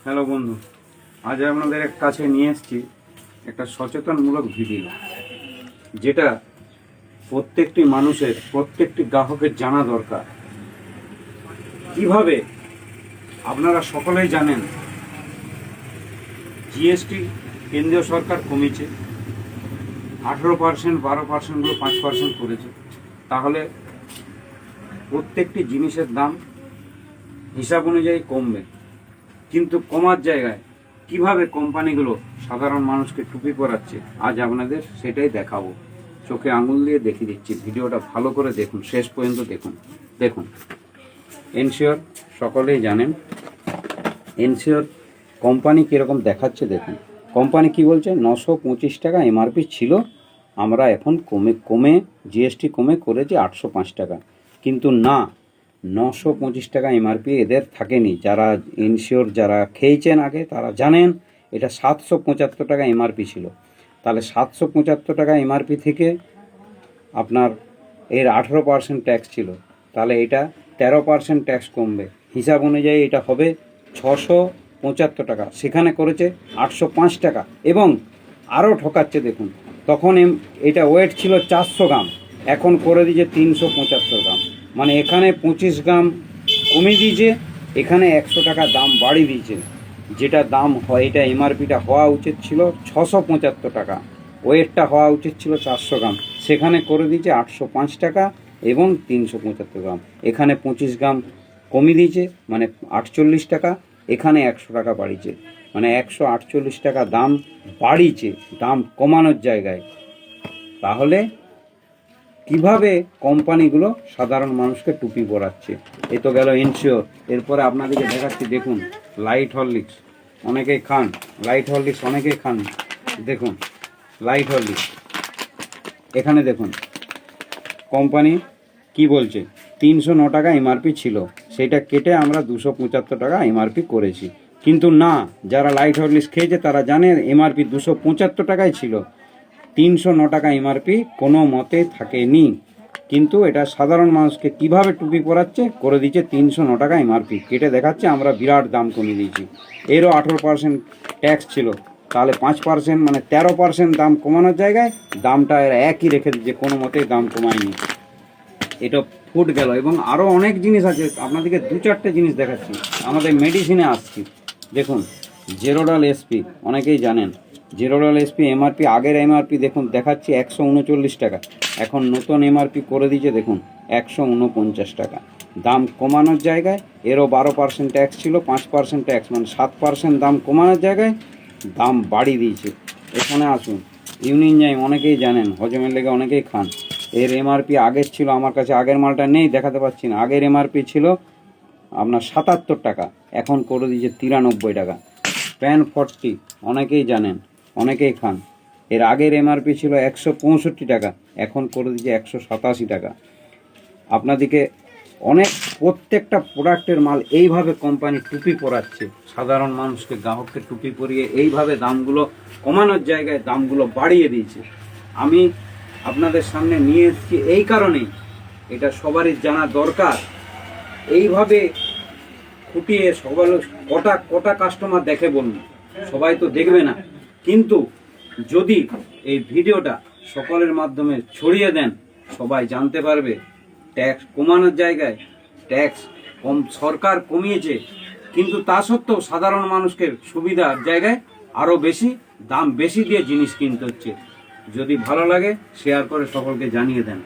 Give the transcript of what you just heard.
Hello বন্ধু, আজ আপনাদের কাছে নিয়ে এসেছি একটা সচেতনমূলক ভিডিও, যেটা প্রত্যেকটি মানুষের, প্রত্যেকটি গ্রাহকের জানা দরকার। কিভাবে আপনারা সকলেই জানেন জিএসটি কেন্দ্রীয় সরকার কমিয়েছে, 18%, 12%গুলো 5% করেছে। তাহলে প্রত্যেকটি জিনিসের দাম হিসাব অনুযায়ী কমবে, কিন্তু কমার জায়গায় কিভাবে কোম্পানিগুলো সাধারণ মানুষকে টুপি পরাচ্ছে আজ আপনাদের সেটাই দেখাবো। চোখে আঙুল দিয়ে দেখিয়ে দিচ্ছি, ভিডিওটা ভালো করে দেখুন, শেষ পর্যন্ত দেখুন। এনশিওর সকলেই জানেন এনশিওর কোম্পানি কীরকম দেখাচ্ছে দেখুন। কোম্পানি কি বলছে, 925 টাকা এমআরপি ছিল, আমরা এখন কমে জিএসটি কমে করেছি 805 টাকা। কিন্তু না, 925 টাকা এমআরপি এদের থাকেনি। যারা এনশিওর যারা খেয়েছেন আগে তারা জানেন এটা 775 টাকা এমআরপি ছিল। তাহলে 775 টাকা এমআরপি থেকে আপনার এর 18% ট্যাক্স ছিল, তাহলে এটা 13% ট্যাক্স কমবে। হিসাব অনুযায়ী এটা হবে 675 টাকা, সেখানে করেছে 805 টাকা। এবং আরও ঠকাচ্ছে দেখুন, তখন এটা ওয়েট ছিল 400 গ্রাম, এখন করে দিয়েছে 375 গ্রাম। মানে এখানে 25 গ্রাম কমিয়ে দিয়েছে, এখানে 100 টাকা দাম বাড়িয়ে দিয়েছে। যেটা দাম হয়, এটা এমআরপিটা হওয়া উচিত ছিল 675 টাকা, ওয়েটটা হওয়া উচিত ছিল 400 গ্রাম, সেখানে করে দিয়েছে 805 টাকা এবং 375 গ্রাম। এখানে 25 গ্রাম কমিয়ে দিয়েছে, মানে 48 টাকা, এখানে 100 টাকা বাড়িয়েছে, মানে 148 টাকা দাম বাড়িয়েছে, দাম কমানোর জায়গায়। তাহলে কিভাবে কোম্পানিগুলো সাধারণ মানুষকে টুপি পরাচ্ছে? এ তো গেল এনশিওর। এরপরে আপনাদেরকে দেখাচ্ছি, দেখুন লাইট হরলিক্স অনেকেই খান, লাইট হরলিক্স অনেকেই খান, দেখুন লাইট হরলিক্স। এখানে দেখুন কোম্পানি কি বলছে, 309 টাকা এমআরপি ছিল, সেটা কেটে আমরা 275 টাকা এমআরপি করেছি। কিন্তু না, যারা লাইট হরলিক্স খেয়েছে তারা জানে এমআরপি 275 টাকাই ছিল, 309 টাকা এমআরপি কোনো মতে থাকেনি। কিন্তু এটা সাধারণ মানুষকে কিভাবে টুপি পরাচ্ছে, করে দিচ্ছে 309 টাকা এমআরপি, কেটে দেখাচ্ছে আমরা বিরাট দাম কমিয়ে দিয়েছি। এরও 18% ট্যাক্স ছিল, তাহলে 5% মানে 13% দাম কমানোর জায়গায় দামটা এরা একই রেখে দিচ্ছে, কোনো মতেই দাম কমায়নি। এটা ফুট গেল। এবং আরও অনেক জিনিস আছে, আপনাদেরকে 2-4টে জিনিস দেখাচ্ছি। আমাদের মেডিসিনে আসছি, দেখুন জেরোডল এসপি অনেকেই জানেন, জেরোডল এসপি এমআরপি, আগের এমআরপি দেখুন দেখাচ্ছি 139 টাকা, এখন নতুন এমআরপি করে দিয়েছে দেখুন 149 টাকা। দাম কমানোর জায়গায় এরও 12% ট্যাক্স ছিল, 5% ট্যাক্স, মানে 7% দাম কমানোর জায়গায় দাম বাড়িয়ে দিয়েছে। এখানে আসুন ইউনিনজাইম অনেকেই জানেন, হজমের লেগে অনেকেই খান, এর এমআরপি আগের ছিল, আমার কাছে আগের মালটা নেই দেখাতে পাচ্ছি না, আগের এমআরপি ছিল আপনার 77 টাকা, এখন করে দিয়েছে 93 টাকা। প্যান 40 অনেকেই জানেন, অনেকেই খান, এর আগের এমআরপি ছিল 165 টাকা, এখন করে দিয়েছে 187 টাকা। আপনাদেরকে অনেক প্রত্যেকটা প্রোডাক্টের মাল এইভাবে কোম্পানি টুপি পরাচ্ছে, সাধারণ মানুষকে গ্রাহককে টুপি পরিয়ে এইভাবে দামগুলো কমানোর জায়গায় দামগুলো বাড়িয়ে দিয়েছে। আমি আপনাদের সামনে নিয়ে এসেছি এই কারণেই, এটা সবারই জানা দরকার। এইভাবে খুঁটিয়ে সবার কটা কাস্টমার দেখে বলুন, সবাই তো দেখবে না। কিন্তু যদি এই ভিডিওটা সকলের মাধ্যমে ছড়িয়ে দেন, সবাই জানতে পারবে ট্যাক্স কমানোর জায়গায় ট্যাক্স কম সরকার কমিয়েছে, কিন্তু তা সত্ত্বেও সাধারণ মানুষকে সুবিধার জায়গায় আরও বেশি দাম বেশি দিয়ে জিনিস কিনতে হচ্ছে। যদি ভালো লাগে শেয়ার করে সকলকে জানিয়ে দেন।